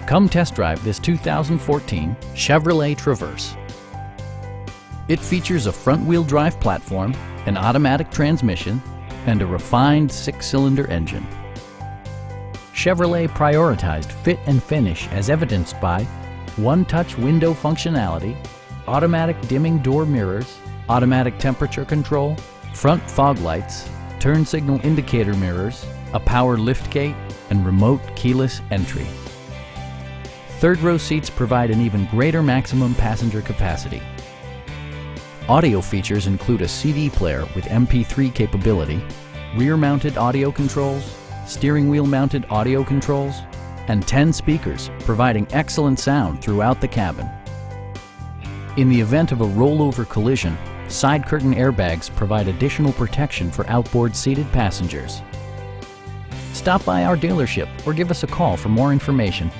Come test drive this 2014 Chevrolet Traverse. It features a front-wheel drive platform, an automatic transmission, and a refined 6-cylinder engine. Chevrolet prioritized fit and finish as evidenced by one-touch window functionality, automatic dimming door mirrors, automatic temperature control, front fog lights, turn signal indicator mirrors, a power liftgate, and remote keyless entry. Third-row seats provide an even greater maximum passenger capacity. Audio features include a CD player with MP3 capability, rear-mounted audio controls, steering wheel-mounted audio controls, and 10 speakers, providing excellent sound throughout the cabin. In the event of a rollover collision, side curtain airbags provide additional protection for outboard seated passengers. Stop by our dealership or give us a call for more information.